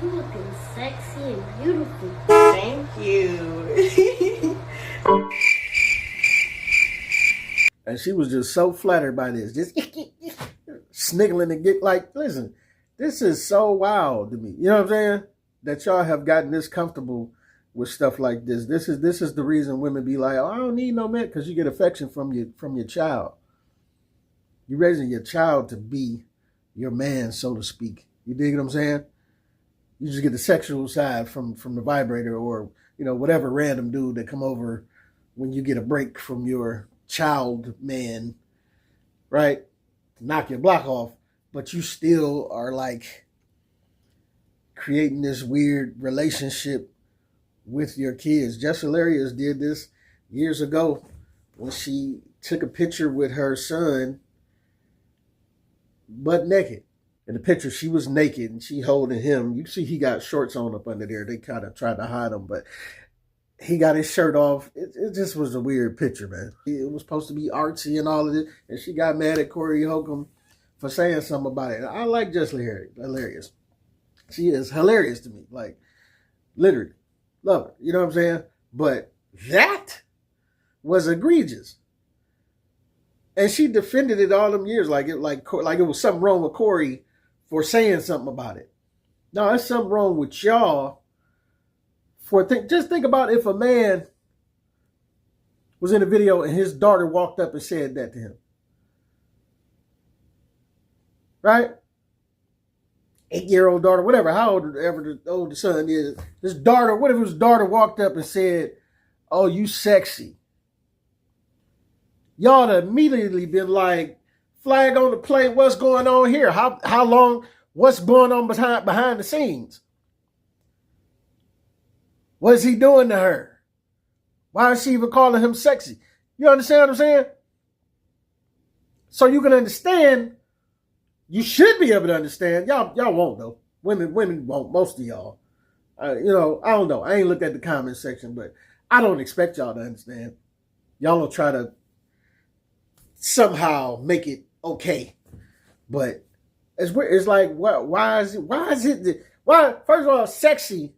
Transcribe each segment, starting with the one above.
You looking sexy and beautiful. Thank you. And she was just so flattered by this, just sniggling and get like, listen, this is so wild to me. You know what I'm saying? That y'all have gotten this comfortable with stuff like this. This is the reason women be like, oh, I don't need no man, because you get affection from your child. You're raising your child to be your man, so to speak. You dig what I'm saying? You just get the sexual side from the vibrator, or whatever random dude that come over when you get a break from your child man, right? To knock your block off, but you still are like creating this weird relationship with your kids. Jess Hilarious did this years ago when she took a picture with her son butt naked. In the picture, she was naked and she holding him. You see he got shorts on up under there. They kind of tried to hide him, but he got his shirt off. It just was a weird picture, man. It was supposed to be artsy and all of this, and she got mad at Corey Holcomb for saying something about it. I like Jess Hilarious. She is hilarious to me, like literally. Love her, you know what I'm saying? But that was egregious. And she defended it all them years like it was something wrong with Corey for saying something about it. No, there's something wrong with y'all just think about if a man was in a video and his daughter walked up and said that to him. Right? 8-year-old daughter, whatever, how old ever the older son is. His daughter, what if his daughter walked up and said, oh, you sexy? Y'all have immediately been like, flag on the plate, what's going on here? How long, what's going on behind the scenes? What is he doing to her? Why is she even calling him sexy? You understand what I'm saying? So you can understand, you should be able to understand. Y'all won't though. Women won't, most of y'all. I don't know. I ain't looked at the comment section, but I don't expect y'all to understand. Y'all will try to somehow make it okay. But it's like, why is it, first of all, sexy,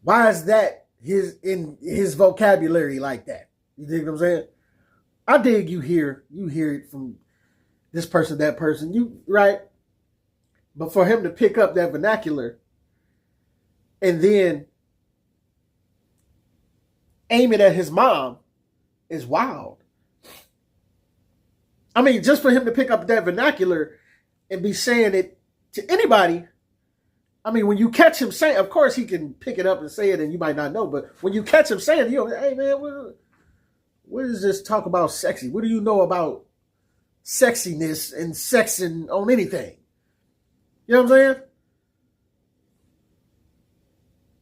why is that in his vocabulary like that? You dig what I'm saying? I dig you hear it from this person, that person, right? But for him to pick up that vernacular and then aim it at his mom is wild. I mean, just for him to pick up that vernacular and be saying it to anybody. I mean, when you catch him saying, of course he can pick it up and say it and you might not know, but when you catch him saying, hey man, what is this talk about sexy? What do you know about sexiness and sexing on anything? You know what I'm saying?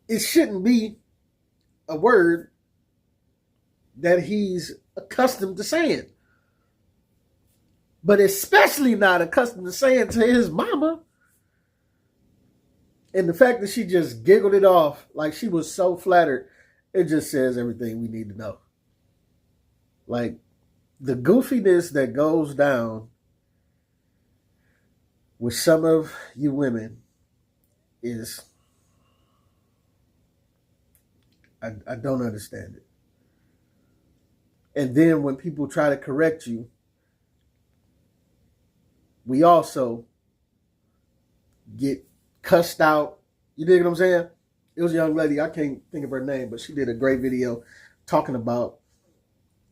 It shouldn't be a word that he's accustomed to saying. But especially not accustomed to saying to his mama. And the fact that she just giggled it off like she was so flattered, it just says everything we need to know. Like, the goofiness that goes down with some of you women is, I don't understand it. And then when people try to correct you, we also get cussed out. You dig what I'm saying? It was a young lady, I can't think of her name, but she did a great video talking about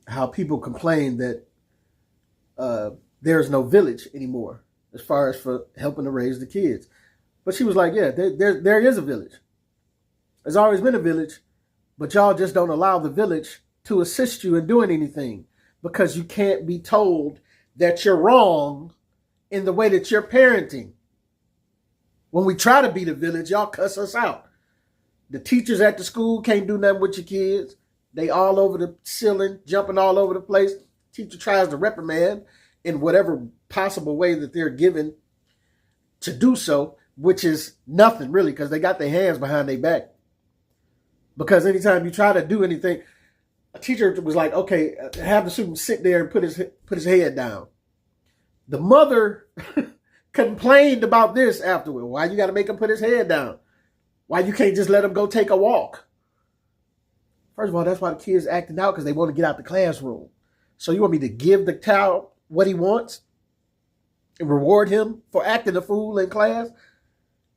how people complain that there's no village anymore as far as for helping to raise the kids. But she was like, yeah, there is a village. There's always been a village, but y'all just don't allow the village to assist you in doing anything because you can't be told that you're wrong in the way that you're parenting. When we try to be the village, y'all cuss us out. The teachers at the school can't do nothing with your kids. They all over the ceiling, jumping all over the place. Teacher tries to reprimand in whatever possible way that they're given to do so, which is nothing really because they got their hands behind their back. Because anytime you try to do anything, a teacher was like, okay, have the student sit there and put his head down. The mother complained about this afterward. Why you got to make him put his head down? Why you can't just let him go take a walk? First of all, that's why the kid's acting out, because they want to get out the classroom. So you want me to give the child what he wants and reward him for acting a fool in class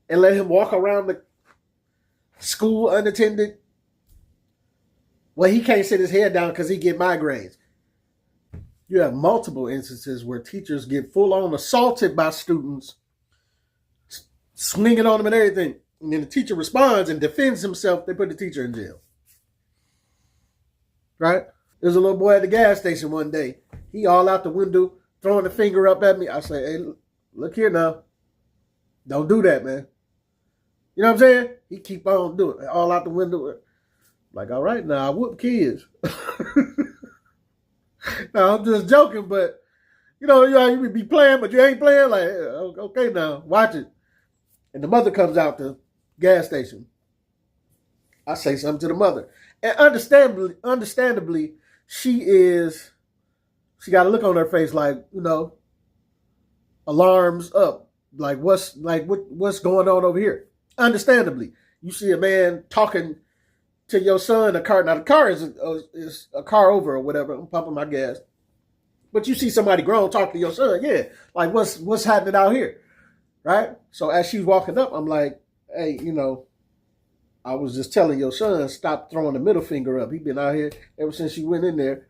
and let him walk around the school unattended? Well, he can't sit his head down because he get migraines. You have multiple instances where teachers get full-on assaulted by students, swinging on them and everything. And then the teacher responds and defends himself. They put the teacher in jail. Right? There's a little boy at the gas station one day. He all out the window, throwing the finger up at me. I say, hey, look here now. Don't do that, man. You know what I'm saying? He keep on doing it. All out the window. Like, all right, now I whoop kids. Now, I'm just joking, but, you you be playing, but you ain't playing. Like, okay, now, watch it. And the mother comes out the gas station. I say something to the mother. And understandably, she got a look on her face like, alarms up. Like, what's going on over here? Understandably. You see a man talking to your son, a car. Now, the car is a car over or whatever. I'm pumping my gas. But you see somebody grown talk to your son. Yeah. Like, what's happening out here? Right? So as she's walking up, I'm like, hey, I was just telling your son, stop throwing the middle finger up. He been out here ever since you went in there,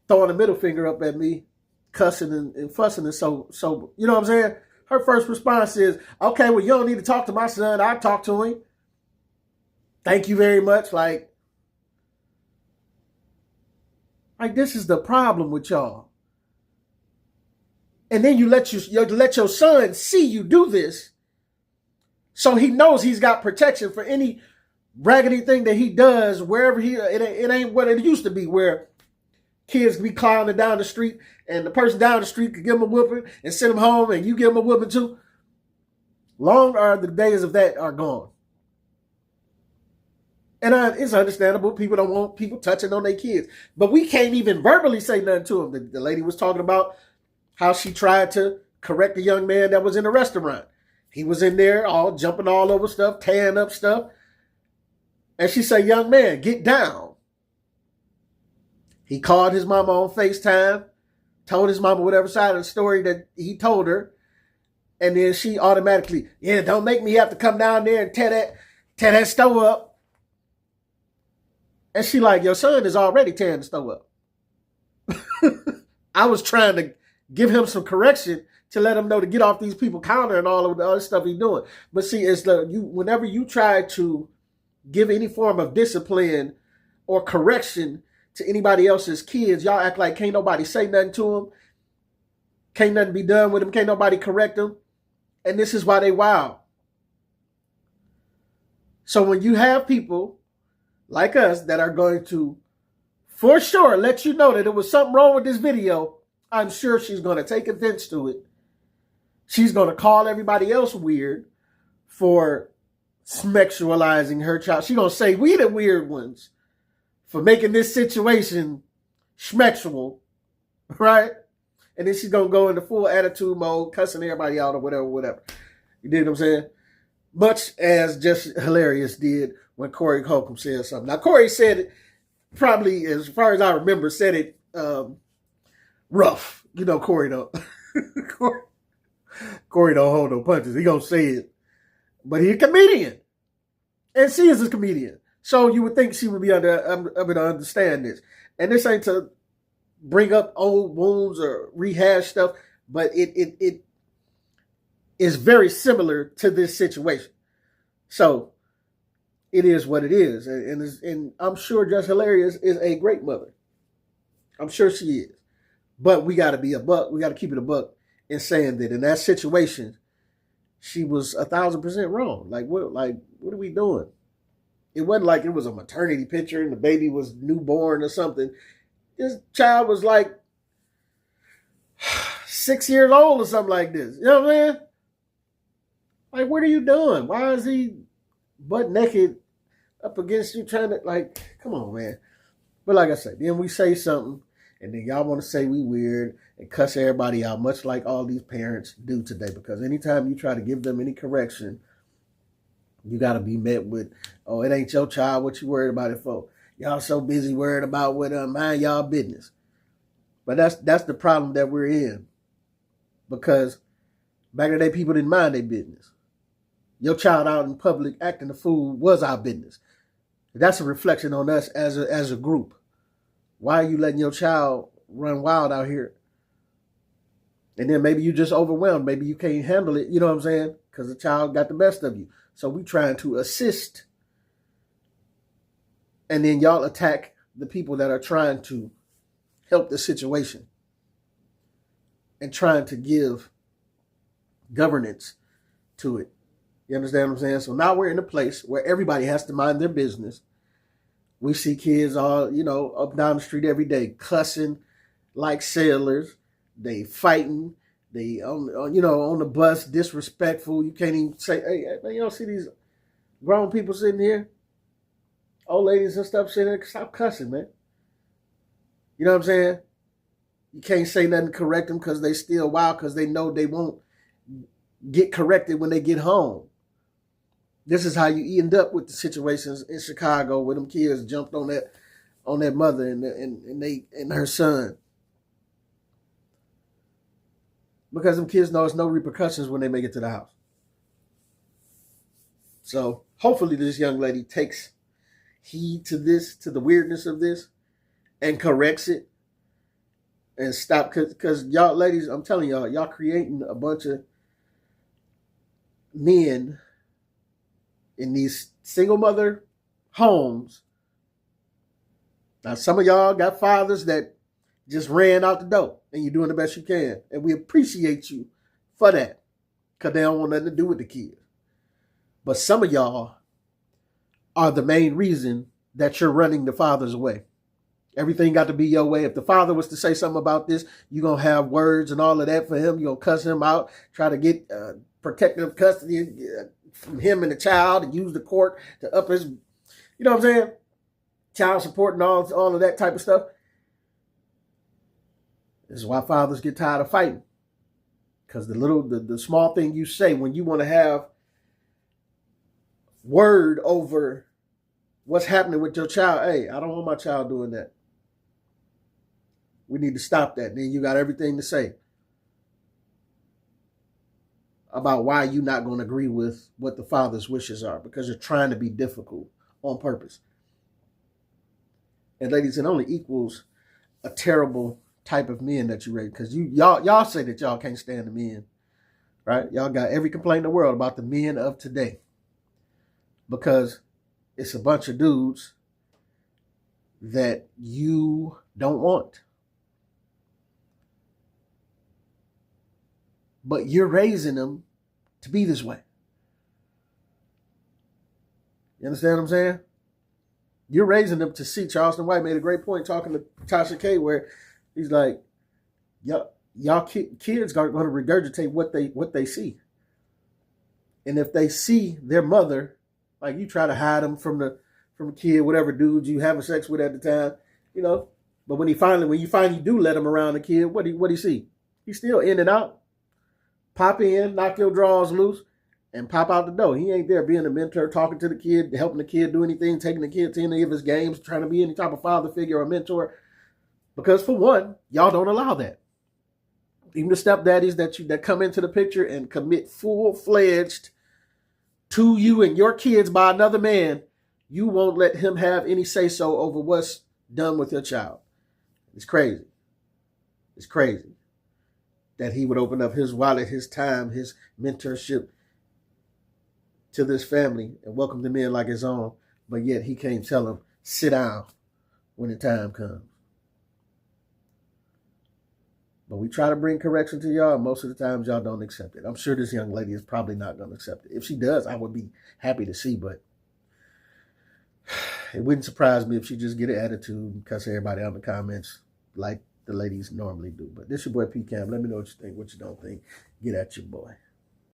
throwing the middle finger up at me, cussing and fussing and so, you know what I'm saying? Her first response is, okay, well, you don't need to talk to my son. I'll talk to him. Thank you very much. Like this is the problem with y'all. And then you let your son see you do this, so he knows he's got protection for any raggedy thing that he does wherever it ain't what it used to be, where kids be clowning down the street and the person down the street could give him a whooping and send him home and you give him a whooping too. Long are the days of that are gone. And it's understandable. People don't want people touching on their kids. But we can't even verbally say nothing to them. The lady was talking about how she tried to correct a young man that was in a restaurant. He was in there all jumping all over stuff, tearing up stuff. And she said, young man, get down. He called his mama on FaceTime, told his mama whatever side of the story that he told her. And then she automatically, yeah, don't make me have to come down there and tear that stove up. And she like, your son is already tearing the stove up. I was trying to give him some correction to let him know to get off these people counter and all of the other stuff he's doing. But see, whenever you try to give any form of discipline or correction to anybody else's kids, y'all act like can't nobody say nothing to them. Can't nothing be done with them. Can't nobody correct them. And this is why they wild. So when you have people like us that are going to, for sure, let you know that there was something wrong with this video, I'm sure she's going to take offense to it. She's going to call everybody else weird for sexualizing her child. She's going to say we the weird ones for making this situation schmexual, right? And then she's going to go into full attitude mode, cussing everybody out or whatever. You dig what I'm saying? Much as Just Hilarious did when Corey Holcomb said something. Now, Corey said it, probably, as far as I remember, said it rough. Corey don't. Corey don't hold no punches. He gonna say it. But he's a comedian. And she is a comedian. So you would think she would be able to understand this. And this ain't to bring up old wounds or rehash stuff, but it is very similar to this situation. So it is what it is. And I'm sure Just Hilarious is a great mother. I'm sure she is. But we got to be a buck. We got to keep it a buck in saying that in that situation, she was 1,000% wrong. Like what are we doing? It wasn't like it was a maternity picture and the baby was newborn or something. This child was like 6 years old or something like this. You know what I'm saying? Like, what are you doing? Why is he butt naked up against you trying to, come on, man. But like I said, then we say something And then y'all want to say we weird and cuss everybody out, much like all these parents do today. Because anytime you try to give them any correction, you got to be met with, oh, it ain't your child. What you worried about it for? Y'all so busy worried about what mind y'all business. But that's the problem that we're in. Because back in the day, people didn't mind their business. Your child out in public acting a fool was our business. That's a reflection on us as a group. Why are you letting your child run wild out here? And then maybe you just overwhelmed. Maybe you can't handle it. You know what I'm saying? Because the child got the best of you. So we trying to assist. And then y'all attack the people that are trying to help the situation and trying to give governance to it. You understand what I'm saying? So now we're in a place where everybody has to mind their business. We see kids all, up down the street every day cussing like sailors. They fighting. They on the bus, disrespectful. You can't even say, hey, man, you don't see these grown people sitting here? Old ladies and stuff sitting there. Stop cussing, man. You know what I'm saying? You can't say nothing to correct them because they still wild because they know they won't get corrected when they get home. This is how you end up with the situations in Chicago where them kids jumped on that mother and her son. Because them kids know there's no repercussions when they make it to the house. So hopefully this young lady takes heed to this, to the weirdness of this, and corrects it and stop. Because y'all ladies, I'm telling y'all creating a bunch of men in these single mother homes. Now, some of y'all got fathers that just ran out the door and you're doing the best you can. And we appreciate you for that because they don't want nothing to do with the kids. But some of y'all are the main reason that you're running the fathers away. Everything got to be your way. If the father was to say something about this, you're going to have words and all of that for him. You're going to cuss him out, try to get protective custody from him and the child and use the court to up his, you know what I'm saying? Child support and all of that type of stuff. This is why fathers get tired of fighting. Because the small thing you say when you want to have word over what's happening with your child. Hey, I don't want my child doing that. We need to stop that. Then you got everything to say about why you're not going to agree with what the father's wishes are because you're trying to be difficult on purpose. And ladies, it only equals a terrible type of men that you raise because y'all say that y'all can't stand the men, right? Y'all got every complaint in the world about the men of today because it's a bunch of dudes that you don't want. But you're raising them to be this way. You understand what I'm saying? You're raising them to see. Charleston White made a great point talking to Tasha K where he's like, y'all kids are going to regurgitate what they see. And if they see their mother, like you try to hide them from a kid, whatever dude you having sex with at the time, But when you finally do let him around the kid, what do you see? He's still in and out. Pop in, knock your drawers loose, and pop out the door. He ain't there being a mentor, talking to the kid, helping the kid do anything, taking the kid to any of his games, trying to be any type of father figure or mentor. Because for one, y'all don't allow that. Even the stepdaddies that come into the picture and commit full-fledged to you and your kids by another man, you won't let him have any say-so over what's done with your child. It's crazy. It's crazy that he would open up his wallet, his time, his mentorship to this family and welcome them in like his own, but yet he can't tell them, sit down when the time comes. But we try to bring correction to y'all, and most of the times y'all don't accept it. I'm sure this young lady is probably not going to accept it. If she does, I would be happy to see, but it wouldn't surprise me if she just get an attitude and cuss everybody out in the comments like the ladies normally do. But this your boy P Cam. Let me know what you think, what you don't think. Get at your boy.